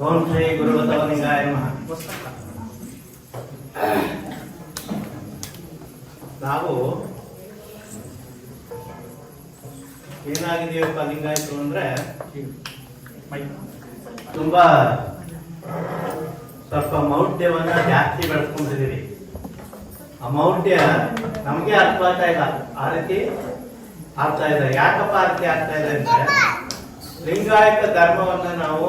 ಓಂ ಶ್ರೀ ಗುರುಬಸವಲಿಂಗಾಯ ನಮಃ. ನಾವು ಏನಾಗಿದೆಯಪ್ಪ ಲಿಂಗಾಯತರು ಅಂದ್ರೆ ತುಂಬಾ ಸ್ವಲ್ಪ ಮೌಢ್ಯವನ್ನ ಜಾಸ್ತಿ ಬೆಳೆಸ್ಕೊಂಡಿದೀವಿ. ಆ ಮೌಢ್ಯ ನಮ್ಗೆ ಅರ್ಥ ಆಗ್ತಾ ಇಲ್ಲ, ಆ ರೀತಿ ಆಗ್ತಾ ಇದೆ. ಯಾಕಪ್ಪ ಆ ರೀತಿ ಆಗ್ತಾ ಇದೆ ಅಂದ್ರೆ ಲಿಂಗಾಯತ ಧರ್ಮವನ್ನ ನಾವು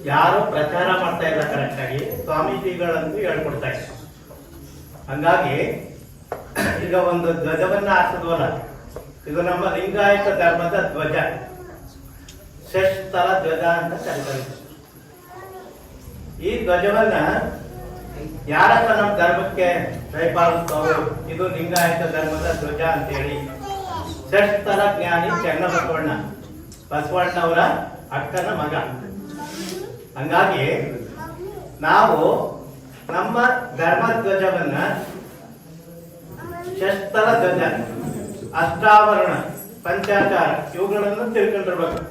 ಯಾರು ಪ್ರಚಾರ ಮಾಡ್ತಾ ಇಲ್ಲ ಕರೆಕ್ಟ್ ಆಗಿ, ಸ್ವಾಮೀಜಿಗಳಂತೂ ಹೇಳ್ಕೊಡ್ತಾ ಇಲ್ಲ. ಹಂಗಾಗಿ ಈಗ ಒಂದು ಧ್ವಜವನ್ನ ಹಾಕಿದ್ವಲ್ಲ, ಇದು ನಮ್ಮ ಲಿಂಗಾಯತ ಧರ್ಮದ ಧ್ವಜ, ಷಷ್ಠಲ ಧ್ವಜ ಅಂತ ಕರೀತಾರೆ. ಈ ಧ್ವಜವನ್ನ ಯಾರಪ್ಪ ನಮ್ಮ ಧರ್ಮಕ್ಕೆ ಕೈಪಾಲಿಸ್ತವರು, ಇದು ಲಿಂಗಾಯತ ಧರ್ಮದ ಧ್ವಜ ಅಂತ ಹೇಳಿ ಷಷ್ಠಲ ಜ್ಞಾನಿ ಚೆನ್ನಬಸವಣ್ಣ, ಬಸವಣ್ಣವರ ಅಕ್ಕನ ಮಗ. ಹಂಗಾಗಿ ನಾವು ನಮ್ಮ ಧರ್ಮ ಧ್ವಜವನ್ನ ಷಷ್ಠಲ ಧ್ವಜ, ಅಷ್ಟಾವರಣ, ಪಂಚಾಚಾರ ಇವುಗಳನ್ನು ತಿಳ್ಕೊಂಡಿರ್ಬೇಕು.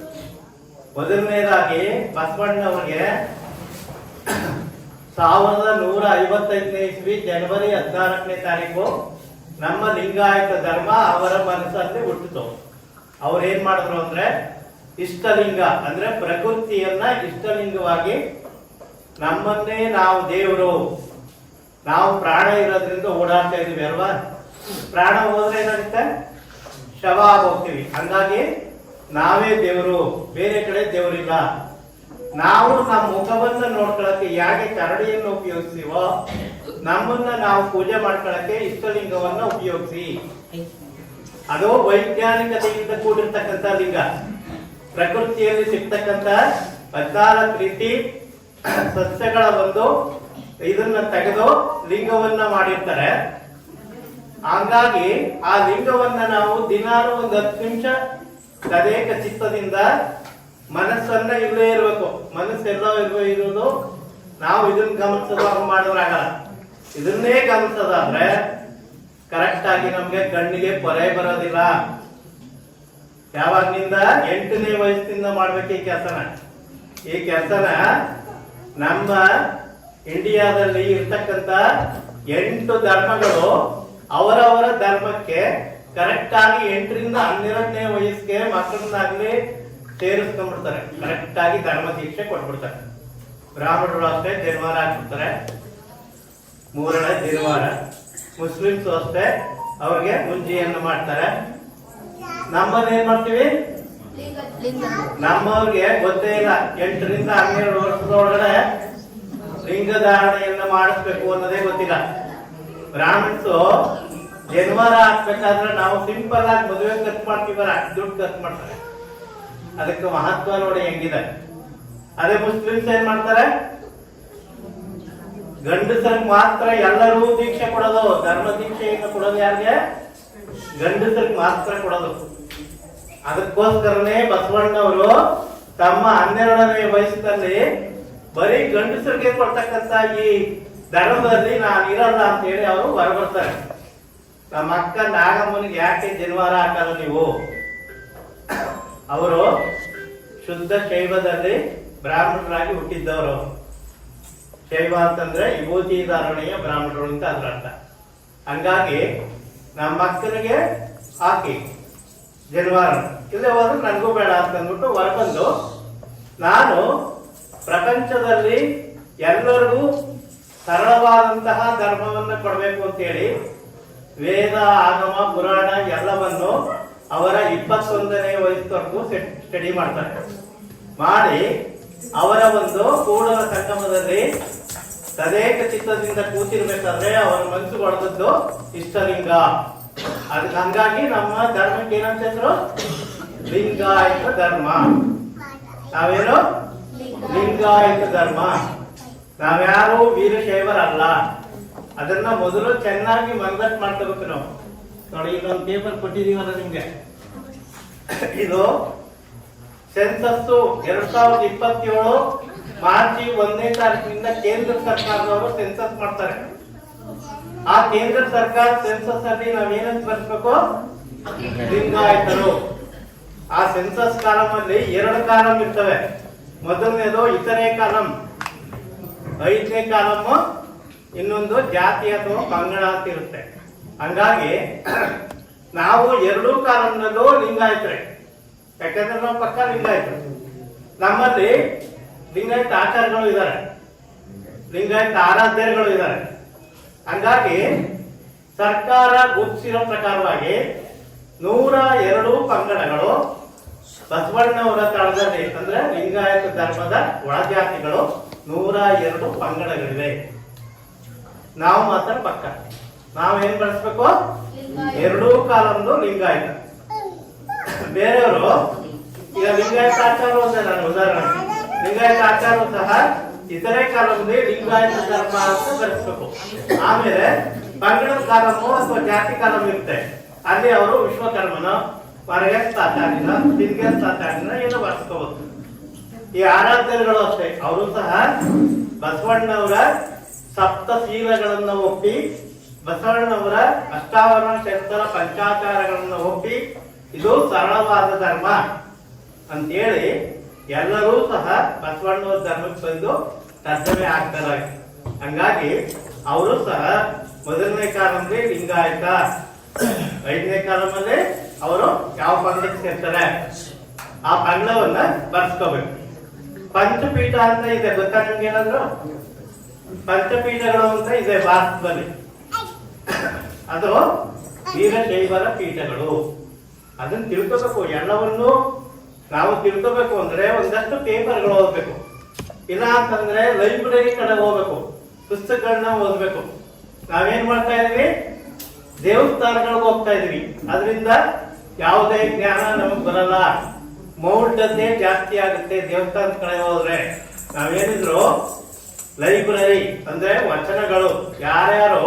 ಮೊದಲನೇದಾಗಿ ಬಸವಣ್ಣವರಿಗೆ 1155ನೇ ಇಸ್ವಿ ಜನವರಿ 14ನೇ ತಾರೀಕು ನಮ್ಮ ಲಿಂಗಾಯತ ಧರ್ಮ ಅವರ ಮನಸ್ಸಲ್ಲಿ ಹುಟ್ಟಿತು. ಅವ್ರು ಏನ್ ಮಾಡಿದ್ರು ಅಂದ್ರೆ ಇಷ್ಟಲಿಂಗ ಅಂದ್ರೆ ಪ್ರಕೃತಿಯನ್ನ ಇಷ್ಟಲಿಂಗವಾಗಿ, ನಮ್ಮನ್ನೇ ನಾವು ದೇವರು, ನಾವು ಪ್ರಾಣ ಇರೋದ್ರಿಂದ ಓಡಾಡ್ತಾ ಇದೀವಿ ಅಲ್ವಾ, ಪ್ರಾಣ ಹೋದ್ರೆ ಏನಾಗುತ್ತೆ, ಶವ ಹೋಗ್ತೀವಿ. ಹಂಗಾಗಿ ನಾವೇ ದೇವರು, ಬೇರೆ ಕಡೆ ದೇವರಿಲ್ಲ. ನಾವು ನಮ್ಮ ಮುಖವನ್ನ ನೋಡ್ಕೊಳಕ್ಕೆ ಯಾಕೆ ಕರಡಿಯನ್ನು ಉಪಯೋಗಿಸ್ತೀವೋ, ನಮ್ಮನ್ನ ನಾವು ಪೂಜೆ ಮಾಡ್ಕೊಳಕ್ಕೆ ಇಷ್ಟಲಿಂಗವನ್ನ ಉಪಯೋಗಿಸಿ. ಅದು ವೈಜ್ಞಾನಿಕತೆಯಿಂದ ಕೂಡಿರ್ತಕ್ಕಂಥ ಲಿಂಗ. ಪ್ರಕೃತಿಯಲ್ಲಿ ಸಿಗ್ತಕ್ಕಂಥ 14 ರೀತಿ ಸಸ್ಯಗಳ ಒಂದು ಇದನ್ನ ತೆಗೆದು ಲಿಂಗವನ್ನ ಮಾಡಿರ್ತಾರೆ. ಹಾಗಾಗಿ ಆ ಲಿಂಗವನ್ನ ನಾವು ದಿನಾಲು ಒಂದು 10 ನಿಮಿಷ ತದೇಕ ಚಿತ್ತದಿಂದ ಮನಸ್ಸನ್ನ ಇಲ್ಲೇ ಇರಬೇಕು. ಮನಸ್ಸೆಲ್ಲ ಇರೋದು ನಾವು ಇದನ್ನ ಗಮನಿಸೋದಾಗ ಮಾಡಿದ್ರಾಗಲ್ಲ. ಇದನ್ನೇ ಗಮನಿಸೋದಾದ್ರೆ ಕರೆಕ್ಟ್ ಆಗಿ ನಮ್ಗೆ ಕಣ್ಣಿಗೆ ಪೊರೆ ಬರೋದಿಲ್ಲ. ಯಾವಾಗಿನಿಂದ 8ನೇ ವಯಸ್ಸಿನಿಂದ ಮಾಡ್ಬೇಕು ಈ ಕೆಲಸನ. ಈ ಕೆಲಸನ ನಮ್ಮ ಇಂಡಿಯಾದಲ್ಲಿ ಇರ್ತಕ್ಕಂಥ 8 ಧರ್ಮಗಳು ಅವರವರ ಧರ್ಮಕ್ಕೆ ಕರೆಕ್ಟ್ ಆಗಿ 8ರಿಂದ 12ನೇ ವಯಸ್ಸಿಗೆ ಮಕ್ಕಳನ್ನಾಗ್ಲಿ ಸೇರಿಸ್ಕೊಂಡ್ಬಿಡ್ತಾರೆ. ಕರೆಕ್ಟ್ ಆಗಿ ಧರ್ಮ ದೀಕ್ಷೆ ಕೊಟ್ಬಿಡ್ತಾರೆ. ಬ್ರಾಹ್ಮಣರು ಅಷ್ಟೇ ಜನಿವಾರ ಹಾಕ್ಬಿಡ್ತಾರೆ, 3ನೇ ಜನಿವಾರ. ಮುಸ್ಲಿಮ್ಸ್ ಅಷ್ಟೇ ಅವ್ರಿಗೆ ಮುಂಜಿಯನ್ನು ಮಾಡ್ತಾರೆ. ನಮ್ಮಲ್ಲಿ ಏನ್ ಮಾಡ್ತೀವಿ, ನಮ್ಮವ್ರಿಗೆ ಗೊತ್ತೇ ಇಲ್ಲ 8ರಿಂದ 12 ವರ್ಷದೊಳಗಡೆ ಲಿಂಗಧಾರಣೆಯನ್ನ ಮಾಡಿಸ್ಬೇಕು ಅನ್ನೋದೇ ಗೊತ್ತಿಲ್ಲ. ಬ್ರಾಹ್ಮಣ್ಸು ಜನಿವಾರ ಹಾಕ್ಬೇಕಾದ್ರೆ ನಾವು ಸಿಂಪಲ್ ಆಗಿ ಮದುವೆ ಖರ್ಚು ಮಾಡ್ತೀವಲ್ಲ, ದುಡ್ಡು ಖರ್ಚು ಮಾಡ್ತಾರೆ. ಅದಕ್ಕೆ ಮಹತ್ವ ನೋಡಿ ಹೆಂಗಿದೆ. ಅದೇ ಮುಸ್ಲಿಮ್ಸ್ ಏನ್ ಮಾಡ್ತಾರೆ, ಗಂಡಸರಿಗೆ ಮಾತ್ರ ಎಲ್ಲರೂ ದೀಕ್ಷೆ ಕೊಡೋದು. ಧರ್ಮ ದೀಕ್ಷೆಯನ್ನು ಕೊಡೋದು ಯಾರಿಗೆ, ಗಂಡಸರಿಗೆ ಮಾತ್ರ ಕೊಡೋದು. ಅದಕ್ಕೋಸ್ಕರನೇ ಬಸವಣ್ಣವರು ತಮ್ಮ 12ನೇ ವಯಸ್ಸಿನಲ್ಲಿ ಬರೀ ಗಂಡಸರಿಗೆ ಕೊಡ್ತಕ್ಕಂತ ಈ ಧರ್ಮದಲ್ಲಿ ನಾನು ಇರಲ್ಲ ಅಂತ ಹೇಳಿ ಅವರು ಹೊರಬರ್ತಾರೆ. ನಮ್ಮ ಅಕ್ಕ ನಾಗಮ್ಮನಿಗೆ ಯಾಕೆ ಜನಿವಾರ ಹಾಕಲ್ಲ ನೀವು? ಅವರು ಶುದ್ಧ ಶೈವದಲ್ಲಿ ಬ್ರಾಹ್ಮಣರಾಗಿ ಹುಟ್ಟಿದ್ದವರು. ಶೈವ ಅಂತಂದ್ರೆ ವಿಭೂತಿ ಧಾರಣೆಯ ಬ್ರಾಹ್ಮಣರು ಅಂತ ಅದ್ರ ಅರ್ಥ. ಹಂಗಾಗಿ ನಮ್ಮ ಅಕ್ಕನಿಗೆ ಹಾಕಿ ಜನಿವಾರ, ಇಲ್ಲೇ ಹೋದ್ರೆ ನನಗೂ ಬೇಡ ಅಂತಂದ್ಬಿಟ್ಟು ಹೊರಬಂದು, ನಾನು ಪ್ರಪಂಚದಲ್ಲಿ ಎಲ್ಲರಿಗೂ ಸರಳವಾದಂತಹ ಧರ್ಮವನ್ನು ಕೊಡಬೇಕು ಅಂತೇಳಿ ವೇದ, ಆಗಮ, ಪುರಾಣ ಎಲ್ಲವನ್ನು ಅವರ 21ನೇ ವಯಸ್ಸವರೆಗೂ ಸ್ಟಡಿ ಮಾಡ್ತಾರೆ. ಮಾಡಿ ಅವರ ಒಂದು ಕೂಡಲ ಸಂಗಮದಲ್ಲಿ ತದೇಕ ಚಿತ್ತದಿಂದ ಕೂತಿರ್ಬೇಕಾದ್ರೆ ಅವರ ಮನಸ್ಸು ಹೊಡೆದದ್ದು ಇಷ್ಟಲಿಂಗ. ಅದಕ್ಕೆ ಹಂಗಾಗಿ ನಮ್ಮ ಧರ್ಮಕ್ಕೆ ಏನಂತ ಹೆಸರು, ಲಿಂಗಾಯತ ಧರ್ಮ. ನಾವೇನು ಲಿಂಗಾಯತ ಧರ್ಮ. ನಾವ್ಯಾರು ವೀರಶೈವರಲ್ಲ. ಅದನ್ನ ಮೊದಲು ಚೆನ್ನಾಗಿ ಮನದಟ್ಟು ಮಾಡ್ಕೋಬೇಕು ನಾವು. ನೋಡಿ, ಇಲ್ಲೊಂದು ಪೇಪರ್ ಕೊಟ್ಟಿದೀವಲ್ಲ ನಿಮ್ಗೆ, ಇದು ಸೆನ್ಸಸ್ 2027 ಮಾರ್ಚ್ 1ನೇ ತಾರೀಕಿನಿಂದ ಕೇಂದ್ರ ಸರ್ಕಾರದವರು ಸೆನ್ಸಸ್ ಮಾಡ್ತಾರೆ. ಆ ಕೇಂದ್ರ ಸರ್ಕಾರ ಸೆನ್ಸಸ್ ಅಲ್ಲಿ ನಾವೇನಂತ ಬರ್ಸ್ಬೇಕು, ಲಿಂಗಾಯತರು. ಆ ಸೆನ್ಸಸ್ ಕಾಲಮ್ ಅಲ್ಲಿ 2 ಕಾಲಮ್ ಇರ್ತವೆ. ಮೊದಲನೇದು ಇತರೆ ಕಾಲಂ, 5ನೇ ಕಾಲಮ್ಮು ಇನ್ನೊಂದು ಜಾತಿ ಅಥವಾ ಪಂಗಡ ಅಂತ ಇರುತ್ತೆ. ಹಂಗಾಗಿ ನಾವು ಎರಡೂ ಕಾಲಂನಲ್ಲೂ ಲಿಂಗಾಯತರೆ, ಯಾಕಂದ್ರೆ ನಾವು ಪಕ್ಕ ಲಿಂಗಾಯತರು. ನಮ್ಮಲ್ಲಿ ಲಿಂಗಾಯತ ಆಚಾರಗಳು ಇದ್ದಾರೆ, ಲಿಂಗಾಯತ ಆರಾಧ್ಯರುಗಳು ಇದ್ದಾರೆ. ಹಂಗಾಗಿ ಸರ್ಕಾರ ಗುರುತಿಸಿರೋ ಪ್ರಕಾರವಾಗಿ 102 ಪಂಗಡಗಳು ಬಸವಣ್ಣವರ ತಳದಲ್ಲಿ, ಅಂದ್ರೆ ಲಿಂಗಾಯತ ಧರ್ಮದ ಒಳಜಾತಿಗಳು 102 ಪಂಗಡಗಳಿವೆ. ನಾವು ಮಾತ್ರ ಪಕ್ಕ ನಾವೇನ್ ಬಳಸ್ಬೇಕು, ಎರಡೂ ಕಾಲಂದು ಲಿಂಗಾಯತ. ಬೇರೆಯವರು ಈಗ ಲಿಂಗಾಯತ ಆಚಾರ ನಾನು ಉದಾಹರಣೆ, ಲಿಂಗಾಯತ ಆಚಾರ ಸಹ ಇತರೆ ಕಾಲಂಲಿ ಲಿಂಗಾಯತ ಧರ್ಮ ಅಂತ ಬರೆಸ್ಬೇಕು. ಆಮೇಲೆ ಪಂಗಡದ ಕಾಲಮು ಅಥವಾ ಜಾತಿ ಕಾಲಂ ಇರುತ್ತೆ, ಅಲ್ಲಿ ಅವರು ವಿಶ್ವಕರ್ಮನ, ಹೊರಗೆಸ್ತಾಚಾರ್ಯನ, ತಿರ್ಗೆಸ್ತಾಚಾರ್ಯನ ಏನೋ ಬರ್ಸ್ಕೋಬಹುದು. ಈ ಆರಾಧ್ಯರುಗಳು ಅಷ್ಟೇ, ಅವರು ಸಹ ಬಸವಣ್ಣವರ ಸಪ್ತಶೀಲಗಳನ್ನ ಒಪ್ಪಿ, ಬಸವಣ್ಣವರ ಅಷ್ಟಾವರಣ ಶಸ್ತ್ರ ಪಂಚಾಚಾರಗಳನ್ನ ಒಪ್ಪಿ ಇದು ಸರಳವಾದ ಧರ್ಮ ಅಂತೇಳಿ ಎಲ್ಲರೂ ಸಹ ಬಸವಣ್ಣವರ ಧರ್ಮಕ್ಕೆ ಬಂದು ತರ್ಜಮೆ ಆಗ್ತಾರೆ. ಹಂಗಾಗಿ ಅವರು ಸಹ ಮೊದಲನೇ ಕಾಲಂನಲ್ಲಿ ಲಿಂಗಾಯತ, 5ನೇ ಕಾಲಮಲ್ಲಿ ಅವರು ಯಾವ ಪಂಗಡಕ್ಕೆ ಸೇರ್ತಾರೆ ಆ ಪಂಗಡವನ್ನ ಬರ್ಸ್ಕೋಬೇಕು. ಪಂಚಪೀಠ ಅಂತ ಇದೆ, ಗೊತ್ತಾ ನಿಮ್ಗೆ ಏನಾದ್ರು? ಪಂಚಪೀಠಗಳು ಅಂತ ಇದೆ ಭಾರತದಲ್ಲಿ, ಅದು ವೀರಶೈವರ ಪೀಠಗಳು. ಅದನ್ನ ತಿಳ್ಕೋಬೇಕು. ಎಲ್ಲವನ್ನು ನಾವು ತಿಳ್ಕೋಬೇಕು ಅಂದ್ರೆ ಒಂದಷ್ಟು ಪೇಪರ್ಗಳು ಓದ್ಬೇಕು, ಇಲ್ಲ ಅಂತಂದ್ರೆ ಲೈಬ್ರರಿ ಕಡೆ ಹೋಗ್ಬೇಕು, ಪುಸ್ತಕಗಳನ್ನ ಓದ್ಬೇಕು. ನಾವೇನ್ ಮಾಡ್ತಾ ಇದೀವಿ, ದೇವಸ್ಥಾನಗಳಿಗೆ ಹೋಗ್ತಾ ಇದೀವಿ, ಅದರಿಂದ ಯಾವುದೇ ಜ್ಞಾನ ನಮಗ್ ಬರಲ್ಲ, ಮೌಢ್ಯತೆ ಜಾಸ್ತಿ ಆಗುತ್ತೆ. ದೇವಸ್ಥಾನದ ಕಡೆ ಹೋದ್ರೆ ನಾವೇನಿದ್ರು ಲೈಬ್ರರಿ ಅಂದ್ರೆ ವಚನಗಳು, ಯಾರ್ಯಾರು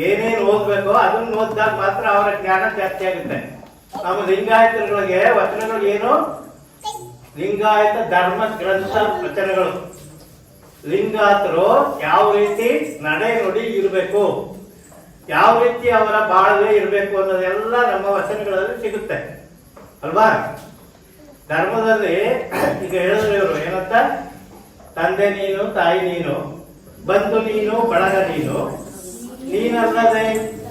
ಏನೇನು ಓದ್ಬೇಕೋ ಅದನ್ನ ಓದಿದಾಗ ಮಾತ್ರ ಅವರ ಜ್ಞಾನ ಜಾಸ್ತಿ ಆಗುತ್ತೆ. ನಮ್ಮ ಲಿಂಗಾಯತರುಗಳಿಗೆ ವಚನಗಳು ಏನು, ಲಿಂಗಾಯತ ಧರ್ಮ ಗ್ರಂಥ ವಚನಗಳು. ಲಿಂಗಾಯತರು ಯಾವ ರೀತಿ ನಡೆ ನುಡಿ ಇರಬೇಕು, ಯಾವ ರೀತಿ ಅವರ ಬಾಳ್ವೆ ಇರಬೇಕು ಅನ್ನೋದೆಲ್ಲ ನಮ್ಮ ವಚನಗಳಲ್ಲಿ ಸಿಗುತ್ತೆ ಅಲ್ವಾ. ಧರ್ಮದಲ್ಲಿ ಈಗ ಹೇಳಿದ್ರು ಇವರು ಏನಂತ, ತಂದೆ ನೀನು, ತಾಯಿ ನೀನು, ಬಂಧು ನೀನು, ಬಳಗ ನೀನು, ನೀನಲ್ಲದೆ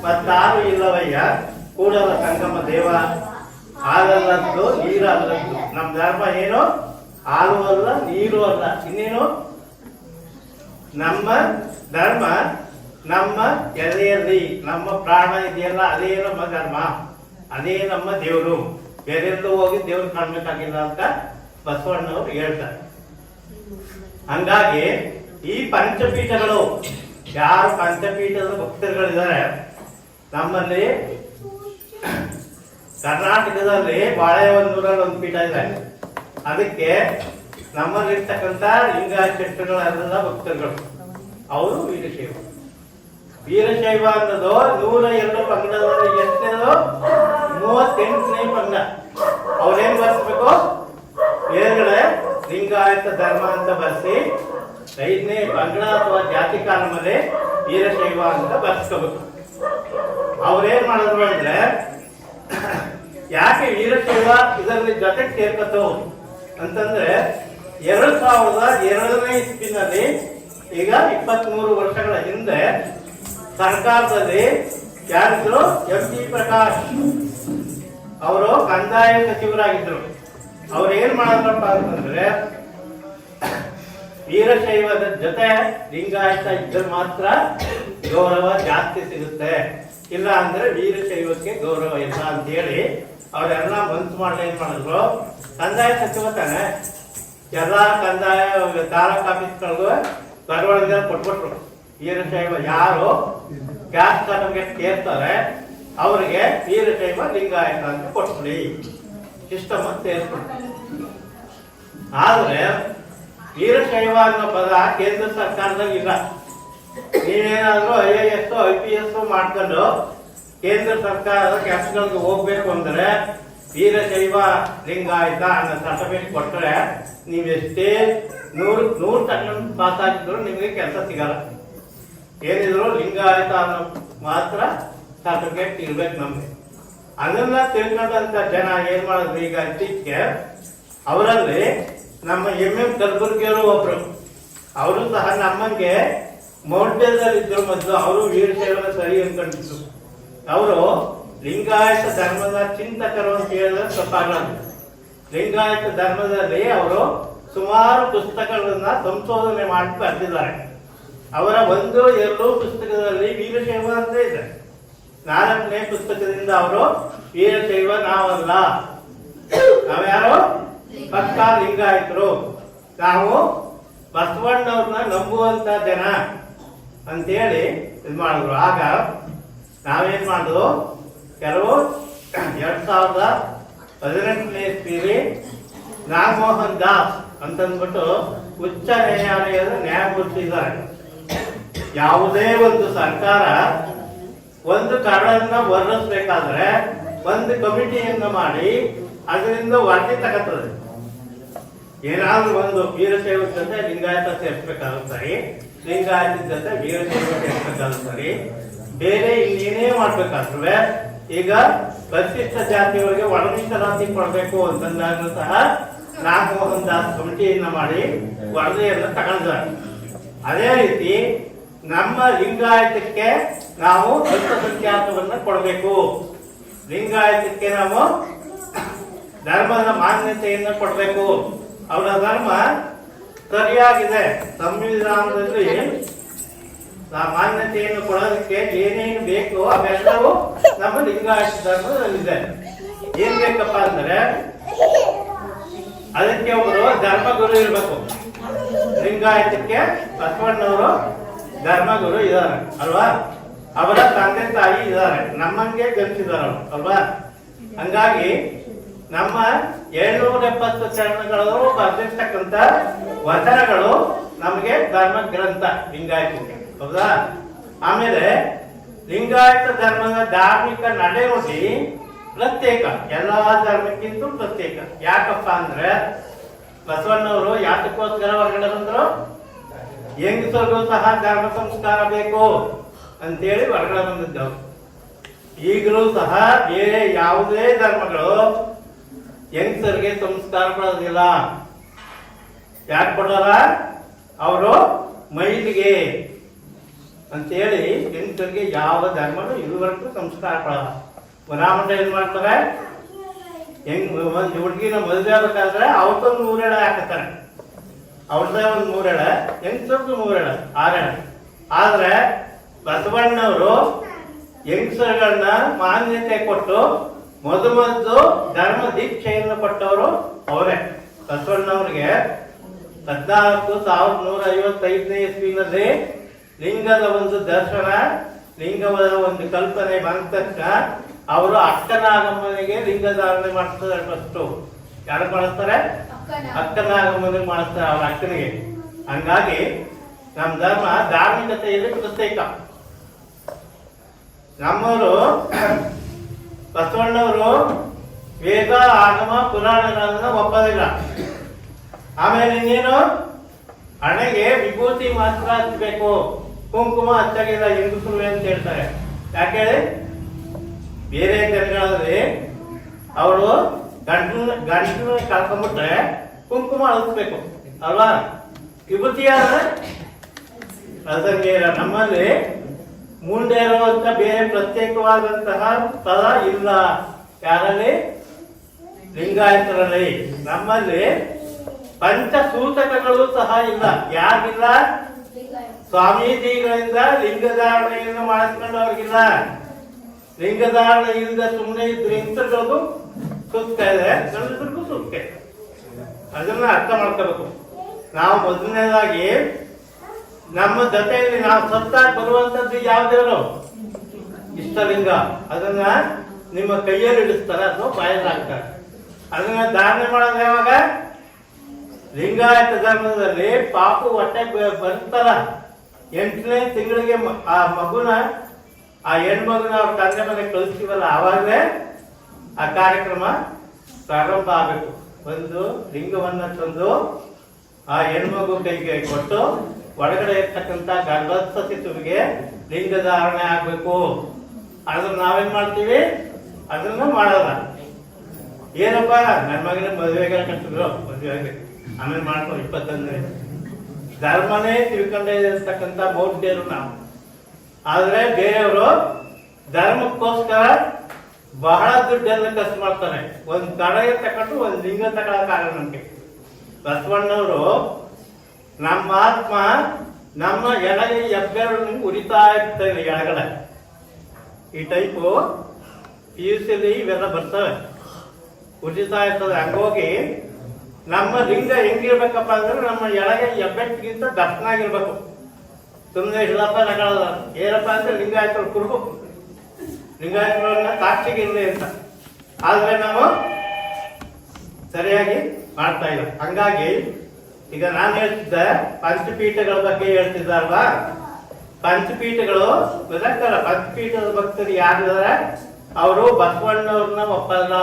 ಮತ್ತಾರು ಇಲ್ಲವಯ್ಯ, ಕೂಡಲ ಸಂಗಮ ದೇವ, ಹಾಲಲ್ಲದ್ದು ನೀರಲ್ಲದ್ದು. ನಮ್ಮ ಧರ್ಮ ಏನು, ಹಾಲು ಅಲ್ಲ ನೀರು ಅಲ್ಲ, ಇನ್ನೇನು ನಮ್ಮ ಧರ್ಮ ನಮ್ಮ ಎದೆಯಲ್ಲಿ ನಮ್ಮ ಪ್ರಾಣ ಇದೆಯಲ್ಲ ಅದೇ ನಮ್ಮ ಧರ್ಮ, ಅದೇ ನಮ್ಮ ದೇವರು. ಬೇರೆಲ್ಲೂ ಹೋಗಿ ದೇವ್ರು ಕಾಣ್ಬೇಕಾಗಿಲ್ಲ ಅಂತ ಬಸವಣ್ಣವರು ಹೇಳ್ತಾರೆ. ಹಂಗಾಗಿ ಈ ಪಂಚಪೀಠಗಳು, ಯಾರು ಪಂಚಪೀಠದ ಭಕ್ತರುಗಳಿದ್ದಾರೆ ನಮ್ಮಲ್ಲಿ ಕರ್ನಾಟಕದಲ್ಲಿ ಬಾಳೆಹೊನ್ನೂರಲ್ಲಿ ಒಂದು ಪೀಠ ಇದೆ. ಅದಕ್ಕೆ ನಮ್ಮಲ್ಲಿರ್ತಕ್ಕಂಥ ಲಿಂಗಾಯತ ಶೆಟ್ಟರುಗಳೆಲ್ಲ ಭಕ್ತರುಗಳು, ಅವರು ವೀರಶೈವ. ವೀರಶೈವ ಅನ್ನೋದು 102 ಪಂಗಡದಲ್ಲಿ ಎಷ್ಟೇದು 38ನೇ ಪಂಗಡ. ಅವ್ರೇನ್ ಬರ್ಸ್ಬೇಕು, ಬೇರೆಗಡೆ ಲಿಂಗಾಯತ ಧರ್ಮ ಅಂತ ಬರ್ಸಿ 5ನೇ ಪಂಗಡ ಅಥವಾ ಜಾತಿ ಕಾಲಮಲ್ಲಿ ವೀರಶೈವ ಅಂತ ಬರ್ಸ್ಕೋಬೇಕು. ಅವ್ರೇನ್ ಮಾಡಿದ್ರು ಅಂದ್ರೆ, ಯಾಕೆ ವೀರಶೈವ ಇದರಲ್ಲಿ ಜೊತೆಗೆ ಸೇರ್ಕತ್ತು ಅಂತಂದ್ರೆ 2002ನೇ ಇಸ್ವಿನಲ್ಲಿ, ಈಗ 23 ವರ್ಷಗಳ ಹಿಂದೆ ಸರ್ಕಾರದಲ್ಲಿ ಯಾರಿದ್ರು, ಎಂ ಪಿ ಪ್ರಕಾಶ್ ಅವರು ಕಂದಾಯ ಸಚಿವರಾಗಿದ್ರು. ಅವ್ರು ಏನ್ ಮಾಡಿದ್ರಪ್ಪ ಅಂತಂದ್ರೆ, ವೀರಶೈವದ ಜೊತೆ ಲಿಂಗಾಯತ ಇದ್ದರೆ ಮಾತ್ರ ಗೌರವ ಜಾಸ್ತಿ ಸಿಗುತ್ತೆ, ಇಲ್ಲ ಅಂದ್ರೆ ವೀರಶೈವಕ್ಕೆ ಗೌರವ ಇಲ್ಲ ಅಂತ ಹೇಳಿ ಅವರೆಲ್ಲ ಮನ್ಸು ಮಾಡಲಿ. ಏನ್ ಮಾಡಿದ್ರು, ಕಂದಾಯ ಸಚಿವ ತಾನೆ, ಎಲ್ಲಾ ಕಂದಾಯ ತಾಲೂಕ್ ಆಫೀಸ್ಗಳಿಗೂ ಬರವಣಿಗೆ ಕೊಟ್ಬಿಟ್ರು. ವೀರಶೈವ ಯಾರು ಕ್ಯಾಸ್ಟ್ ಸರ್ಟಿಫಿಕೇಟ್ ಕೇಳ್ತಾರೆ ಅವರಿಗೆ ವೀರಶೈವ ಲಿಂಗಾಯತ ಅಂತ ಕೊಟ್ಬಿಡಿ, ಸಿಸ್ಟಮ್ ಅಂತ ಸೇರಿಸ್ಬಿಡ್ತಾರೆ. ಆದ್ರೆ ವೀರಶೈವ ಅನ್ನೋ ಪದ ಕೇಂದ್ರ ಸರ್ಕಾರದಲ್ಲಿ ಇಲ್ಲ. ನೀವೇನಾದ್ರೂ IAS IPS ಮಾಡ್ಕೊಂಡು ಕೇಂದ್ರ ಸರ್ಕಾರದ ಕೆಲಸಗಳಿಗೆ ಹೋಗ್ಬೇಕು ಅಂದ್ರೆ ವೀರಶೈವ ಲಿಂಗಾಯತ ಅನ್ನೋ ಸರ್ಟಿಫಿಕೇಟ್ ಕೊಟ್ಟರೆ ನೀವೆಷ್ಟೇ 100 ತಗೊಂಡು ಪಾಸ್ ಆಗಿದ್ರು ನಿಮಗೆ ಕೆಲಸ ಸಿಗಲ್ಲ. ಏನಿದ್ರು ಲಿಂಗಾಯತ ಅನ್ನೋ ಮಾತ್ರ ಸರ್ಟಿಫಿಕೇಟ್ ಇರ್ಬೇಕು ನಮ್ಗೆ. ಅದನ್ನ ತಿಳ್ಕೊಂಡಂತ ಜನ ಏನ್ ಮಾಡಿದ್ರು, ಈಗ ಇತ್ತೀಚೆಗೆ ಅವರಲ್ಲಿ ನಮ್ಮ ಕಲಬುರ್ಗಿಯವರು ಒಬ್ರು, ಅವರು ಸಹ ನಮ್ಮಂಗೆ ಮೌಂಟೇನ್ದಲ್ಲಿ ಇದ್ರು. ಮೊದಲು ಅವರು ವೀರಶೈವನ ಸರಿ ಅನ್ಕೊಂಡಿದ್ರು. ಅವರು ಲಿಂಗಾಯತ ಧರ್ಮದ ಚಿಂತಕರು ಅಂತ ಹೇಳಿದ್ರೆ ತಪ್ಪಾಗಲ್ಲ. ಲಿಂಗಾಯತ ಧರ್ಮದಲ್ಲಿ ಅವರು ಸುಮಾರು ಪುಸ್ತಕಗಳನ್ನ ಸಂಶೋಧನೆ ಮಾಡಿ ಬರೆದಿದ್ದಾರೆ. ಅವರ 1-2 ಪುಸ್ತಕದಲ್ಲಿ ವೀರಶೈವ ಅಂತ ಇದೆ. 4ನೇ ಪುಸ್ತಕದಿಂದ ಅವರು ವೀರಶೈವ ನಾವಲ್ಲ, ನಾವ್ಯಾರು ಪಕ್ಕಾ ಲಿಂಗಾಯತರು, ನಾವು ಬಸವಣ್ಣವ್ರನ್ನ ನಂಬುವಂತ ಜನ ಅಂತೇಳಿ ಇದು ಮಾಡಿದ್ರು. ಆಗ ನಾವೇನ್ ಮಾಡಿದ್ರು, ಕೆಲವು 2018ನೇ ಇಸ್ವಿಲಿ ನಾಗಮೋಹನ್ ದಾಸ್ ಅಂತಂದ್ಬಿಟ್ಟು ಉಚ್ಚ ನ್ಯಾಯಾಲಯದ ನ್ಯಾಯಮೂರ್ತಿ ಇದ್ದಾರೆ. ಯಾವುದೇ ಒಂದು ಸರ್ಕಾರ ಒಂದು ಕರಡನ್ನ ಹೊರಡಿಸ್ಬೇಕಾದ್ರೆ ಒಂದು ಕಮಿಟಿಯನ್ನ ಮಾಡಿ ಅದರಿಂದ ವರದಿ ತಗತ್ತದೆ. ಏನಾದ್ರೂ ಒಂದು ವೀರಶೈವ ಜೊತೆ ಲಿಂಗಾಯತ ಸೇರ್ಸ್ಬೇಕಾಗುತ್ತಾರೆ, ಲಿಂಗಾಯತ ಜೊತೆ ವೀರಶೈವ ಸೇರ್ಸ್ಬೇಕಾಗುತ್ತಾರೆ, ಬೇರೆ ಇನ್ನೇನೇ ಮಾಡ್ಬೇಕಾದ್ರೆ ಈಗ ಪರಿಶಿಷ್ಟ ಜಾತಿಯವರಿಗೆ ಒಳಮೀಸಲಾತಿ ಕೊಡಬೇಕು ಅಂತಂದಾಗಲೂ ಸಹ ನಾಗಮೋಹನ್ ದಾಸ್ ಕಮಿಟಿಯನ್ನ ಮಾಡಿ ವರದಿಯನ್ನು ತಗೊಂಡಿದ್ದಾರೆ. ಅದೇ ರೀತಿ ನಮ್ಮ ಲಿಂಗಾಯತಕ್ಕೆ ನಾವು ಅಲ್ಪಸಂಖ್ಯಾತವನ್ನ ಕೊಡಬೇಕು, ಲಿಂಗಾಯತಕ್ಕೆ ನಾವು ಧರ್ಮದ ಮಾನ್ಯತೆಯನ್ನು ಕೊಡಬೇಕು. ಅವರ ಧರ್ಮ ಸರಿಯಾಗಿದೆ, ಸಂವಿಧಾನದಲ್ಲಿ ಮಾನ್ಯತೆಯನ್ನು ಕೊಡೋದಕ್ಕೆ ಏನೇನು ಬೇಕು ಅವೆಲ್ಲವೂ ನಮ್ಮ ಲಿಂಗಾಯತ ಧರ್ಮದಲ್ಲಿದೆ. ಏನ್ ಬೇಕಪ್ಪ ಅಂದ್ರೆ ಅದಕ್ಕೆ ಒಬ್ಬರು ಧರ್ಮಗುರು ಇರಬೇಕು. ಲಿಂಗಾಯತಕ್ಕೆ ಬಸವಣ್ಣವರು ಧರ್ಮಗುರು ಇದ್ದಾರೆ ಅಲ್ವಾ, ಅವರ ತಂದೆ ತಾಯಿ ಇದ್ದಾರೆ, ನಮ್ಮಂಗೆ ಗಂಟಿದ್ದಾರೆ ಅಲ್ವಾ. ಹಂಗಾಗಿ ನಮ್ಮ 770 ಚರಣಗಳು ಬರೆದಿರ್ತಕ್ಕಂಥ ವಚನಗಳು ನಮಗೆ ಧರ್ಮ ಗ್ರಂಥ ಲಿಂಗಾಯತಕ್ಕೆ, ಹೌದಾ. ಆಮೇಲೆ ಲಿಂಗಾಯತ ಧರ್ಮದ ಧಾರ್ಮಿಕ ನಡೆನುಡಿ ಪ್ರತ್ಯೇಕ, ಎಲ್ಲಾ ಧರ್ಮಕ್ಕಿಂತ ಪ್ರತ್ಯೇಕ. ಯಾಕಪ್ಪ ಅಂದ್ರೆ ಬಸವಣ್ಣವರು ಯಾತಕ್ಕೋಸ್ಕರ ಹೊರಗಡೆ ಬಂದ್ರು, ಹೆಂಗಸರಿಗೂ ಸಹ ಧರ್ಮ ಸಂಸ್ಕಾರ ಬೇಕು ಅಂತೇಳಿ ಹೊರಗಡೆ ಬಂದಿದ್ದವು. ಈಗಲೂ ಸಹ ಬೇರೆ ಯಾವುದೇ ಧರ್ಮಗಳು ಹೆಂಗಸರಿಗೆ ಸಂಸ್ಕಾರ ಕೊಡೋದಿಲ್ಲ. ಯಾಕೆ ಕೊಡಲ್ಲ, ಅವರು ಮೈಲಿಗೆ ಅಂತೇಳಿ ಹೆಂಗಸರಿಗೆ ಯಾವ ಧರ್ಮನು ಇದುವರೆಗೂ ಸಂಸ್ಕಾರ ಕೊಡಲ್ಲ. ಮನಾಮಂಡ ಏನ್ ಮಾಡ್ತಾರೆ, ಒಂದು ಹುಡುಗಿನ ಮದುವೆ ಆಗ್ಬೇಕಾದ್ರೆ ಅವತ್ತೊಂದು 3 ಎಳೆ ಹಾಕುತ್ತಾರೆ, ಅವ್ರದ್ದೇ ಒಂದು 3 ಎಳೆ, ಹೆಂಗಸರ್ದು 3 ಎಳೆ, 6 ಎಳೆ. ಆದ್ರೆ ಬಸವಣ್ಣವರು ಹೆಂಗಸರುಗಳನ್ನ ಮಾನ್ಯತೆ ಕೊಟ್ಟು ಮೊದಲು ಧರ್ಮ ದೀಕ್ಷೆಯನ್ನು ಕೊಟ್ಟವರು ಅವರೇ. ಬಸವಣ್ಣವ್ರಿಗೆ 14,155ನೇ ಇಸ್ವಿನಲ್ಲಿ ಲಿಂಗದ ಒಂದು ದರ್ಶನ, ಲಿಂಗದ ಒಂದು ಕಲ್ಪನೆ ಬಂದ ತಕ್ಷಣ ಅವರು ಅಕ್ಕನಾಗಮ್ಮನಿಗೆ ಲಿಂಗಧಾರಣೆ ಮಾಡಿಸ್ತಾರೆ. ಫಸ್ಟ್ ಯಾರು ಮಾಡಿಸ್ತಾರೆ, ಅಕ್ಕನಾಗಮ್ಮನಿಗೆ ಮಾಡಿಸ್ತಾರೆ, ಅವ್ರ ಅಕ್ಕನಿಗೆ. ಹಂಗಾಗಿ ನಮ್ಮ ಧರ್ಮ ಧಾರ್ಮಿಕತೆಯಲ್ಲಿ ಪ್ರತ್ಯೇಕ. ನಮ್ಮವರು ಬಸವಣ್ಣವರು ವೇದ ಆಗಮ ಪುರಾಣಗಳನ್ನ ಒಪ್ಪದಿಲ್ಲ. ಆಮೇಲೆ ಇನ್ನೇನು, ಹಣೆಗೆ ವಿಭೂತಿ ಮಾತ್ರ ಹಚ್ಚಬೇಕು, ಕುಂಕುಮ ಹಚ್ಚಾಗಿಲ್ಲ ಹೆಂಗಸರು ಅಂತ ಹೇಳ್ತಾರೆ. ಯಾಕೆ ಹೇಳಿ, ಬೇರೆ ಜನಗಳಲ್ಲಿ ಅವರು ಗಂಟಲು ಕಳ್ಕೊಂಡ್ಬಿಟ್ರೆ ಕುಂಕುಮ ಹಚ್ಬೇಕು ಅಲ್ವಾ, ವಿಭೂತಿಯ ಅದಂಗೆ. ನಮ್ಮಲ್ಲಿ ಮುಂಡೇರು ಅಂತ ಬೇರೆ ಪ್ರತ್ಯೇಕವಾದಂತಹ ಪದ ಇಲ್ಲ ಯಾರಲ್ಲಿ, ಲಿಂಗಾಯತರಲ್ಲಿ. ನಮ್ಮಲ್ಲಿ ಪಂಚಸೂತಕಗಳು ಸಹ ಇಲ್ಲ. ಯಾರಿಲ್ಲ, ಸ್ವಾಮೀಜಿಗಳಿಂದ ಲಿಂಗಧಾರಣೆಯನ್ನು ಮಾಡಿಸ್ಕೊಂಡವ್ರಿಗಿಲ್ಲ. ಲಿಂಗಧಾರಣೆ ಇಲ್ಲದ ಸುಮ್ಮನೆ ಇದ್ರೆ ಹೆಂಗಸರಿಗೂ ಸೂಕ್ತ ಇದೆ, ಗಂಡಸರಿಗೂ ಸೂಕ್ತ ಇದೆ. ಅದನ್ನ ಅರ್ಥ ಮಾಡ್ಕೋಬೇಕು ನಾವು. ಮೊದಲನೇದಾಗಿ ನಮ್ಮ ಜೊತೆಯಲ್ಲಿ ನಾವು ಸತ್ತಾಗಿ ಬರುವಂತದ್ದು ಯಾವ ದೇವರು, ಇಷ್ಟಲಿಂಗ. ಅದನ್ನ ನಿಮ್ಮ ಕೈಯಲ್ಲಿ ಇಡಿಸ್ತಾರೆ ಅಥವಾ ಬಾಯಲ್ಲಿ ಹಾಕ್ತಾರೆ. ಅದನ್ನ ಧಾರಣೆ ಮಾಡೋದು ಯಾವಾಗ, ಲಿಂಗಾಯತ ಧರ್ಮದಲ್ಲಿ ಪಾಪು ಹೊಟ್ಟೆ ಬರ್ತಾರ 8ನೇ ತಿಂಗಳಿಗೆ ಆ ಮಗುನ, ಆ ಹೆಣ್ಮಗುನ ಅವ್ರ ತಂದೆ ಮನೆಗೆ ಕಳಿಸ್ತೀವಲ್ಲ, ಆವಾಗಲೇ ಆ ಕಾರ್ಯಕ್ರಮ ಪ್ರಾರಂಭ ಆಗಬೇಕು. ಒಂದು ಲಿಂಗವನ್ನ ತಂದು ಆ ಹೆಣ್ಮಗು ಕೈಗೆ ಕೊಟ್ಟು ಒಳಗಡೆ ಇರ್ತಕ್ಕಂಥ ಗರ್ಭಸ್ಥ ಶಿಶುವಿಗೆ ಲಿಂಗಧಾರಣೆ ಆಗ್ಬೇಕು. ಅದನ್ನ ನಾವೇನ್ ಮಾಡ್ತೀವಿ, ಅದನ್ನ ಮಾಡಲ್ಲ. ಏನಪ್ಪಾ, ನನ್ನ ಮಗನ ಮದುವೆಗೆ ಕಟ್ಟಿದ್ರು, ಮದುವೆಗೆ ಆಮೇಲೆ ಮಾಡ್ಕೊಂಡು 21ನೇ ಧರ್ಮನೇ ತಿಳ್ಕೊಂಡೇ ಇರ್ತಕ್ಕಂಥ ಮೌಢ್ಯರು ನಾವು. ಆದ್ರೆ ಬೇರೆಯವರು ಧರ್ಮಕ್ಕೋಸ್ಕರ ಬಹಳ ದುಡ್ಡನ್ನು ಖರ್ಚು ಮಾಡ್ತಾರೆ. ಒಂದ್ ಕಡೆಗೆ ತಗೊಂಡು ಒಂದ್ ಲಿಂಗ ತಗೊಳಕ್ಕಾಗಲ್ಲ ನಮ್ಗೆ. ಬಸವಣ್ಣವರು ನಮ್ಮ ಆತ್ಮ ನಮ್ಮ ಎಡಗೈ ಹೆಬ್ಬೆರಳು ಉರಿತಾ ಇರ್ತಾರೆ ಎಡಗಡೆ. ಈ ಟೈಪು PUC ಇವೆಲ್ಲ ಬರ್ತವೆ, ಉರಿತಾ ಇರ್ತದೆ. ಹಂಗೋಗಿ ನಮ್ಮ ಲಿಂಗ ಹೆಂಗಿರ್ಬೇಕಪ್ಪ ಅಂದ್ರೆ ನಮ್ಮ ಎಡಗೈ ಹೆಬ್ಬೆಟ್ಟಿಗಿಂತ ದಪ್ಪನಾಗಿರ್ಬೇಕು. ಸುಮ್ಮನೆ ಇಲ್ಲಪ್ಪ ನಗಳಲ್ಲ. ಏನಪ್ಪ ಅಂದ್ರೆ ಲಿಂಗಾಯತರು ಕುರುಬು, ಲಿಂಗಾಯತರನ್ನ ಸಾಕ್ಷಿಗೆ ಇರಲಿ ಅಂತ. ಆದ್ರೆ ನಾವು ಸರಿಯಾಗಿ ಮಾಡ್ತಾ ಇಲ್ಲ. ಹಂಗಾಗಿ ಈಗ ನಾನು ಹೇಳ್ತಿದ್ದೆ ಪಂಚಪೀಠಗಳ ಬಗ್ಗೆ ಹೇಳ್ತಿದ್ದಾರಲ್ವಾ. ಪಂಚಪೀಠಗಳು ಗೊತ್ತಾಗ್ತಾರ. ಪಂಚಪೀಠದ ಭಕ್ತರು ಯಾರಿದ್ದಾರೆ ಅವರು ಬಸವಣ್ಣವ್ರನ್ನ ಒಪ್ಪಲ್ಲ.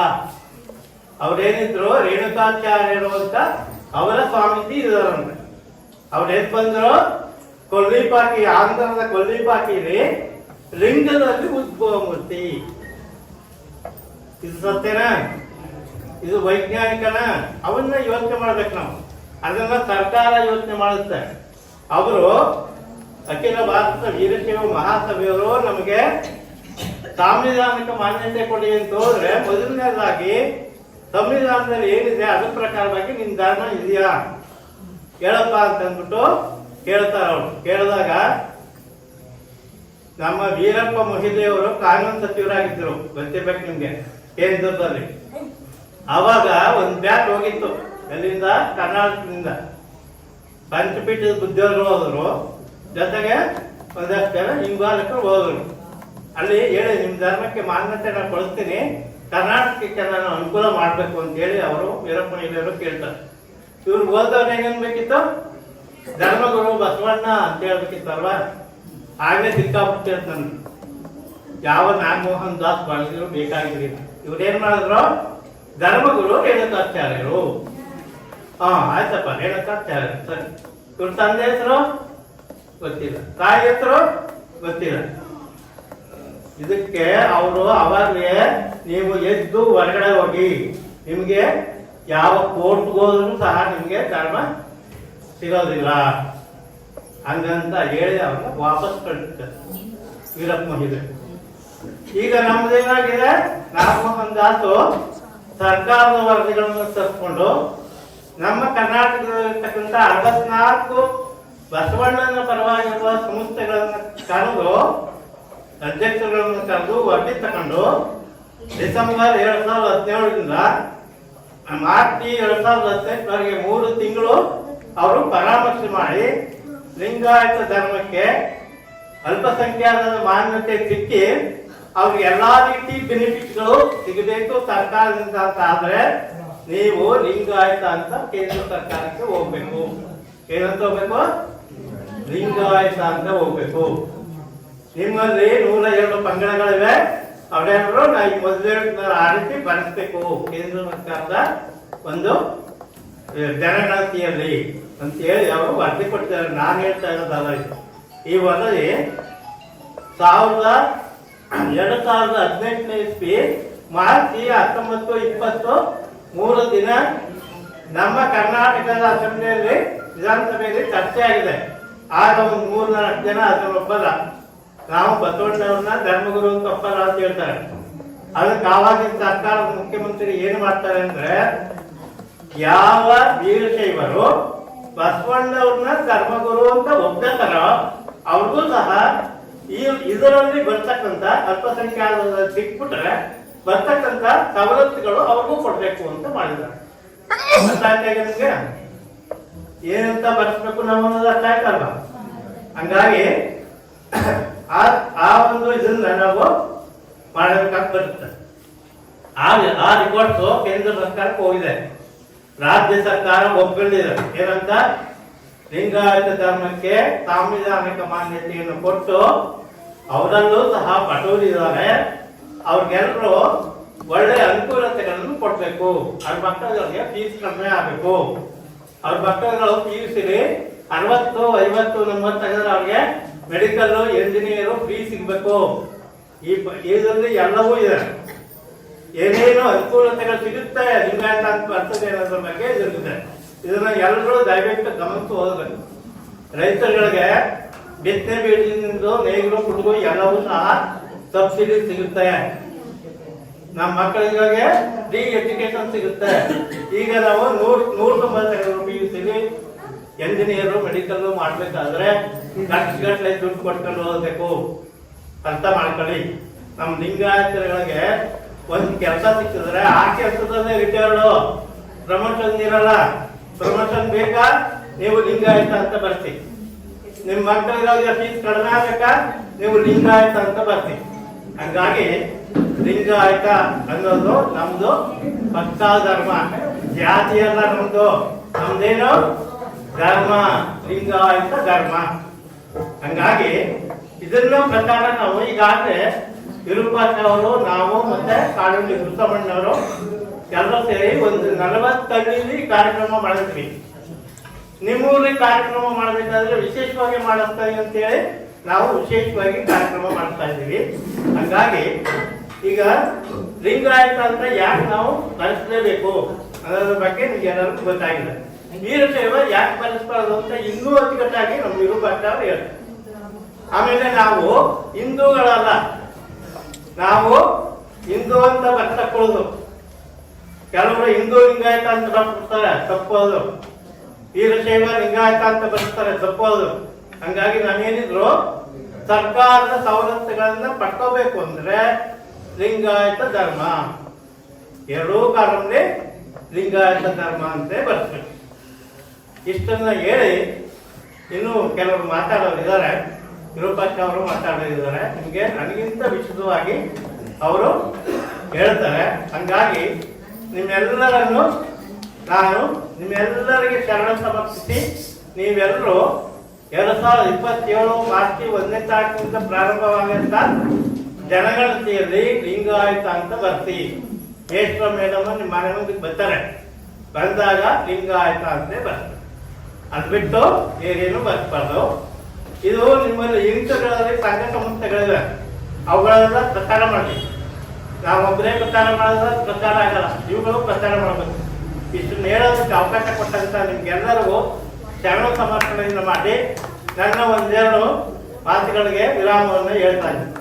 ಅವ್ರೇನಿದ್ರು ರೇಣುಕಾಚಾರ್ಯರು ಅಂತ ಅವರ ಸ್ವಾಮೀಜಿ ಇದಾರಂತೆ. ಅವ್ರೇನ್ ಬಂದ್ರು ಕೊಲ್ಲಿಪಾಕಿ, ಆಂಧ್ರದ ಕೊಲ್ಲಿಪಾಕಿಲಿ ಲಿಂಗದಲ್ಲಿ ಉದ್ಭವ ಮೂರ್ತಿ. ಇದು ಸತ್ಯನಾ? ಇದು ವೈಜ್ಞಾನಿಕನ? ಅವನ್ನ ಯೋಚನೆ ಮಾಡ್ಬೇಕು ನಾವು. ಅದನ್ನ ಸರ್ಕಾರ ಯೋಚನೆ ಮಾಡುತ್ತೆ. ಅವರು ಅಖಿಲ ಭಾರತ ವೀರಶೈವ ಮಹಾಸಭೆಯವರು ನಮಗೆ ಸಾಂವಿಧಾನಿಕ ಮಾನ್ಯತೆ ಕೊಡಿ ಅಂತ ಹೋದ್ರೆ ಮೊದಲನೇದಾಗಿ ಸಂವಿಧಾನದಲ್ಲಿ ಏನಿದೆ ಅದ್ರ ಪ್ರಕಾರವಾಗಿ ನಿನ್ ಧರ್ಮ ಇದೆಯಾ ಕೇಳಪ್ಪ ಅಂತಂದ್ಬಿಟ್ಟು ಕೇಳ್ತಾರ. ಅವರು ಕೇಳಿದಾಗ ನಮ್ಮ ವೀರಪ್ಪ ಮೊಹಿಲಿಯವರು ಕಾನೂನು ಸಚಿವರಾಗಿದ್ದರು, ಗೊತ್ತಿರ್ಬೇಕು ನಿಮ್ಗೆ, ಕೇಂದ್ರದಲ್ಲಿ. ಅವಾಗ ಒಂದ್ ಬ್ಯಾಟ್ ಹೋಗಿತ್ತು ಎಲ್ಲಿಂದ, ಕರ್ನಾಟಕದಿಂದ. ಪಂಚಪೀಠದ ಬುದ್ಧಿಯವರು ಹೋದ್ರು, ಜೊತೆಗೆ ಒಂದಷ್ಟು ಜನ ಹಿಂಬಾಲಕರು ಹೋದ್ರು. ಅಲ್ಲಿ ಹೇಳಿ ನಿಮ್ ಧರ್ಮಕ್ಕೆ ಮಾನ್ಯತೆ ನಾನು ಕೊಡ್ತೀನಿ, ಕರ್ನಾಟಕಕ್ಕೆ ನಾನು ಅನುಕೂಲ ಮಾಡ್ಬೇಕು ಅಂತ ಹೇಳಿ ಅವರು ವೀರಪ್ಪ ಮೊಹಿಲಿಯವರು ಕೇಳ್ತಾರೆ. ಇವ್ರು ಓದೋರು ಏನೇನ್ಬೇಕಿತ್ತು, ಧರ್ಮಗುರು ಬಸವಣ್ಣ ಅಂತ ಹೇಳ್ಬೇಕಿತ್ತಲ್ವಾ. ಆಗ್ಲೇ ಸಿಕ್ಕಾಬಿಡ್ತಿರ್ತ ನನ್ಗೆ ಯಾವ ನಾಗಮೋಹನ್ ದಾಸ್ ಬಳಸಿದ್ರು ಬೇಕಾಗಿರ್ಲಿಲ್ಲ. ಇವ್ರೇನ್ ಮಾಡಿದ್ರು, ಧರ್ಮಗುರು ರೇಣುಕಾಚಾರ್ಯರು. ಆಯ್ತಪ್ಪ, ರೇಣುಕಾಚಾರ್ಯರು ಸರಿ. ಇವ್ರ ತಂದೆ ಹೆಸರು ಗೊತ್ತಿಲ್ಲ, ತಾಯಿ ಹೆಸರು ಗೊತ್ತಿಲ್ಲ. ಇದಕ್ಕೆ ಅವರು ಅವಾಗಲೇ ನೀವು ಎದ್ದು ಹೊರಗಡೆ ಹೋಗಿ, ನಿಮ್ಗೆ ಯಾವ ಕೋರ್ಟ್ಗೆ ಹೋದ್ರೂ ಸಹ ನಿಮ್ಗೆ ಧರ್ಮ ಸಿಗೋದಿಲ್ಲ ಹಂಗಂತ ಹೇಳಿ ಅವ್ರನ್ನ ವಾಪಸ್ ಕಳಿಸ್ತಾರೆ ವೀರಪ್ಪ ಮೊಹಿಲಿ. ಈಗ ನಮ್ದೇನಾಗಿದೆ, ನಾಗಮೋಹನ್ ದಾಸು ಸರ್ಕಾರದ ವರದಿಗಳನ್ನು ತರಿಸ್ಕೊಂಡು ನಮ್ಮ ಕರ್ನಾಟಕದಲ್ಲಿರ್ತಕ್ಕಂಥ 64 ಬಸವಣ್ಣನ ಪರವಾಗಿರುವ ಸಂಸ್ಥೆಗಳನ್ನ ಕರೆದು, ಅಧ್ಯಕ್ಷರುಗಳನ್ನು ಕರೆದು ವರದಿ ತಗೊಂಡು ಡಿಸೆಂಬರ್ 2017ರಿಂದ ಮಾರ್ಚ್ 2018ವರೆಗೆ 3 ತಿಂಗಳು ಅವರು ಪರಾಮರ್ಶೆ ಮಾಡಿ ಲಿಂಗಾಯತ ಧರ್ಮಕ್ಕೆ ಅಲ್ಪಸಂಖ್ಯಾತರ ಮಾನ್ಯತೆ ಸಿಕ್ಕಿ ಅವ್ರಿಗೆ ಎಲ್ಲಾ ರೀತಿ ಬೆನಿಫಿಟ್ಗಳು ಸಿಗಬೇಕು ಸರ್ಕಾರದಿಂದ ಅಂತ ಆದ್ರೆ ನೀವು ಲಿಂಗಾಯತ ಅಂತ ಕೇಂದ್ರ ಸರ್ಕಾರಕ್ಕೆ ಹೋಗ್ಬೇಕು. ಏನಂತ ಹೋಗ್ಬೇಕು? ಲಿಂಗಾಯತ ಅಂತ ಹೋಗ್ಬೇಕು. ನಿಮ್ಮಲ್ಲಿ 102 ಪಂಗಡಗಳಿವೆ. ಅವರೇನಾದ್ರು ನಾ ಈ ಮೊದಲೇ ಆ ರೀತಿ ಬರೆಸ್ಬೇಕು ಕೇಂದ್ರ ಸರ್ಕಾರದ ಒಂದು ಜನಗಣತಿಯಲ್ಲಿ ಅಂತ ಹೇಳಿ ಅವರು ವರದಿ ಕೊಡ್ತಾರೆ. ನಾನು ಹೇಳ್ತಾ ಇರೋದಲ್ಲ ಇದು. ಈ ವರದಿ 2018ನೇ ಇಸ್ವಿ ಮಾರ್ಚ್ 19, 20 3 ದಿನ ನಮ್ಮ ಕರ್ನಾಟಕದ ಅಸೆಂಬ್ಲಿಯಲ್ಲಿ, ವಿಧಾನಸಭೆಯಲ್ಲಿ ಚರ್ಚೆ ಆಗಿದೆ. ಆಗ ಒಂದು 3-4 ಜನ ಅದನ್ನು ಒಪ್ಪಲ್ಲ. ನಾವು ಬಸವಣ್ಣವ್ರನ್ನ ಧರ್ಮಗುರು ಅಂತ ಒಪ್ಪಲ್ಲ ಅಂತ ಹೇಳ್ತಾರೆ. ಅದಕ್ಕೆ ಆವಾಗಿನ ಸರ್ಕಾರದ ಮುಖ್ಯಮಂತ್ರಿ ಏನು ಮಾಡ್ತಾರೆ ಅಂದ್ರೆ, ಯಾವ ವೀರಶೈವರು ಬಸವಣ್ಣವ್ರನ್ನ ಧರ್ಮಗುರು ಅಂತ ಒಪ್ತಾರೋ ಅವ್ರಿಗೂ ಸಹ ಇದರಲ್ಲಿ ಬರ್ತಕ್ಕಂಥ ಅಲ್ಪಸಂಖ್ಯಾತ ಸಿಕ್ಬಿಟ್ರೆ ಬರ್ತಕ್ಕಂಥ ಸವಲತ್ತುಗಳು ಅವ್ರಿಗೂ ಕೊಡ್ಬೇಕು ಅಂತ ಮಾಡಿದ್ದಾರೆ. ಅರ್ಥ ಆಯ್ತಾ ನಿಮ್ಗೆ? ಏನಂತ ಬರ್ಸ್ಬೇಕು ನಾವು ಅನ್ನೋದು ಅರ್ಥ ಆಯ್ತಲ್ವಾ? ಹಂಗಾಗಿ ಆ ಒಂದು ಇದನ್ನ ನಾವು ಮಾಡಬೇಕಾಗಿ ಬರುತ್ತೆ. ಆ ರಿಪೋರ್ಟ್ಸ್ ಕೇಂದ್ರ ಸರ್ಕಾರಕ್ಕೆ ಹೋಗಿದೆ. ರಾಜ್ಯ ಸರ್ಕಾರ ಒಪ್ಪಿಕೊಂಡಿದೆ. ಏನಂತ? ಲಿಂಗಾಯತ ಧರ್ಮಕ್ಕೆ ಸಾಂವಿಧಾನಿಕ ಮಾನ್ಯತೆಯನ್ನು ಕೊಟ್ಟು ಅವರಲ್ಲೂ ಸಹ ಪಟೂರಿದ್ದಾರೆ. ಅವ್ರಿಗೆಲ್ಲರೂ ಒಳ್ಳೆ ಅನುಕೂಲತೆಗಳನ್ನು ಕೊಡ್ಬೇಕು. ಅವ್ರ ಮಕ್ಕಳಿಗೆ ಫೀಸ್ ಕಡಿಮೆ ಆಗಬೇಕು. ಅವ್ರ ಮಕ್ಕಳುಗಳು PUC 60, 50 ನಂಬರ್ ತೆಗೆದ್ರೆ ಅವ್ರಿಗೆ ಮೆಡಿಕಲ್, ಎಂಜಿನಿಯರ್ ಫ್ರೀ ಸಿಗ್ಬೇಕು. ಇದರಲ್ಲಿ ಎಲ್ಲವೂ ಇದೆ. ಏನೇನು ಅನುಕೂಲತೆಗಳು ಸಿಗುತ್ತೆ ಲಿಂಗಾಯತ ಅಂತ ಬರ್ತದೆ ಅನ್ನೋದ್ರ ಬಗ್ಗೆ ಇರುತ್ತೆ. ಇದನ್ನ ಎಲ್ಲರೂ ದಯವಿಟ್ಟು ಗಮನಿಸಿ ಹೋಗ್ಬೇಕು. ರೈತರುಗಳಿಗೆ ಬಿತ್ತನೆ ಬೀಜದಿಂದ ನೇಗಿಲು ಕುಡುಗು ಎಲ್ಲವೂ ಸಹ ಸಬ್ಸಿಡಿ ಸಿಗುತ್ತೆ. ನಮ್ಮ ಮಕ್ಕಳಿಗೆ ಫ್ರೀ ಎಜುಕೇಶನ್ ಸಿಗುತ್ತೆ. ಈಗ ನಾವು 195 PUC ಎಂಜಿನಿಯರು ಮೆಡಿಕಲ್ ಮಾಡ್ಬೇಕಾದ್ರೆ ಲಕ್ಷಗಟ್ಟಲೆ ದುಡ್ಡು ಕೊಟ್ಕೊಂಡು ಹೋಗ್ಬೇಕು. ಅರ್ಥ ಮಾಡ್ಕೊಳ್ಳಿ. ನಮ್ಮ ಲಿಂಗಾಯತಗಳಿಗೆ ಒಂದು ಕೆಲಸ ಸಿಕ್ಕಿದ್ರೆ ಆ ಕೆಲಸದಲ್ಲೇ ರಿಟೈರ್ಡು, ಪ್ರಮೋಷನ್ ಇರಲ್ಲ. ಪ್ರಮೋಷನ್ ಬೇಕಾ, ನೀವು ಲಿಂಗಾಯತ ಅಂತ ಬರ್ತೀವಿ. ನಿಮ್ಮ ಮಕ್ಕಳಿಗೆ ಫೀಸ್ ಕಡಿಮೆ ಆಗ್ಬೇಕಾ, ನೀವು ಲಿಂಗಾಯತ ಅಂತ ಬರ್ತೀವಿ. ಹಂಗಾಗಿ ಲಿಂಗಾಯತ ಅನ್ನೋದು ನಮ್ದು ಪಕ್ಕಾ ಧರ್ಮ. ಜಾತಿ ಅಲ್ಲ ನಮ್ದು, ನಮ್ದೇನು ಧರ್ಮ, ಲಿಂಗಾಯತ ಧರ್ಮ. ಹಂಗಾಗಿ ಇದನ್ನ ಪ್ರಕಾರ ನಾವು ಈಗಾಗಲೇ ವಿರೂಪಾಕ್ಷ ಅವರು, ನಾವು ಮತ್ತೆ ಕಾಡೂರಿ ಗುರುತಮ್ಮಣ್ಣವರು ಎಲ್ಲರೂ ಸೇರಿ ಒಂದು 40 ಕಾರ್ಯಕ್ರಮ ಮಾಡಿದ್ವಿ. ನಿಮ್ಮೂರಲ್ಲಿ ಕಾರ್ಯಕ್ರಮ ಮಾಡಬೇಕಾದ್ರೆ ವಿಶೇಷವಾಗಿ ಮಾಡಿಸ್ತಾರೆ ಅಂತೇಳಿ ನಾವು ವಿಶೇಷವಾಗಿ ಕಾರ್ಯಕ್ರಮ ಮಾಡ್ತಾ ಇದ್ದೀವಿ. ಹಂಗಾಗಿ ಈಗ ಲಿಂಗಾಯತ ಅಂತ ಯಾಕೆ ನಾವು ಬಳಸಲೇಬೇಕು ಅನ್ನೋದ್ರ ಬಗ್ಗೆ ನಿಮ್ಗೆ ಎಲ್ಲರಿಗೂ ಗೊತ್ತಾಗಿದೆ. ವೀರಶೈವ ಯಾಕೆ ಬಳಸಬಾರ್ದು ಅಂತ ಇನ್ನೂ ಅಚ್ಚುಕಟ್ಟಾಗಿ ನಮ್ಮ ವಿರೂಪಾಕ್ಷ ಅವರು ಹೇಳ್ತಾರೆ. ಆಮೇಲೆ ನಾವು ಹಿಂದೂಗಳಲ್ಲ, ನಾವು ಹಿಂದೂ ಅಂತ ಬರ್ತಕೊಳ್ಳೋದು. ಕೆಲವರು ಹಿಂದೂ ಲಿಂಗಾಯತ ಅಂತ ಬರ್ತಾರೆ, ತಪ್ಪೋದು. ವೀರಶೈವ ಲಿಂಗಾಯತ ಅಂತ ಬರ್ತಾರೆ, ತಪ್ಪೋದು. ಹಂಗಾಗಿ ನಾವೇನಿದ್ರು ಸರ್ಕಾರದ ಸವಲತ್ತುಗಳನ್ನ ಪಡ್ಕೋಬೇಕು ಅಂದ್ರೆ ಲಿಂಗಾಯತ ಧರ್ಮ, ಎರಡೂ ಕಾಲದಲ್ಲಿ ಲಿಂಗಾಯತ ಧರ್ಮ ಅಂತ ಬರ್ತದೆ. ಇಷ್ಟನ್ನ ಹೇಳಿ ಇನ್ನು ಕೆಲವರು ಮಾತಾಡೋರಿದ್ದಾರೆ, ವಿರೂಪಾಕ್ಷ ಅವರು ಮಾತಾಡೋರಿದ್ದಾರೆ. ನಿಮಗೆ ನನಗಿಂತ ವಿಶದವಾಗಿ ಅವರು ಹೇಳ್ತಾರೆ. ಹಂಗಾಗಿ ನಿಮ್ಮೆಲ್ಲರನ್ನು ನಾನು ನಿಮ್ಮೆಲ್ಲರಿಗೆ ಶರಣ ಸಮರ್ಪಿಸಿ, ನೀವೆಲ್ಲರೂ 2027 ಮಾರ್ಚ್ 1ನೇ ತಾರೀಕಿನಿಂದ ಪ್ರಾರಂಭವಾಗಂತ ಜನಗಣತಿಯಲ್ಲಿ ಲಿಂಗಾಯತ ಅಂತ ಬರ್ತೀವಿ. ಮೇಷ್ಟ್ರ ಮೇಡಮ್ ನಿಮ್ಮ ಮನೆ ಮುಂದೆ ಬರ್ತಾರೆ, ಬಂದಾಗ ಲಿಂಗಾಯತ ಅಂತಲೇ ಬರ್ತದೆ. ಅದು ಬಿಟ್ಟು ಬೇರೇನು ಬರ್ಬಾರ್ದು. ಇದು ನಿಮ್ಮಲ್ಲಿ ಇಂಕಗಳಲ್ಲಿ ಸಂಘ ಸಂಸ್ಥೆಗಳಿವೆ, ಅವುಗಳೆಲ್ಲ ಪ್ರಚಾರ ಮಾಡಿ. ನಾವೊಬ್ಬರೇ ಪ್ರಚಾರ ಮಾಡಿದ್ರೆ ಪ್ರಚಾರ ಆಗಲ್ಲ, ಇವುಗಳು ಪ್ರಚಾರ ಮಾಡಬೇಕು. ಇಷ್ಟನ್ನು ಹೇಳೋದಕ್ಕೆ ಅವಕಾಶ ಕೊಟ್ಟಂತ ನಿಮ್ಗೆಲ್ಲರಿಗೂ ಶರಣ ಸಮರ್ಪಣೆಯಿಂದ ಮಾಡಿ ನನ್ನ ಒಂದೆರಡು ಮಾತುಗಳಿಗೆ ವಿರಾಮವನ್ನು ಹೇಳ್ತಾ ಇದ್ದೀನಿ.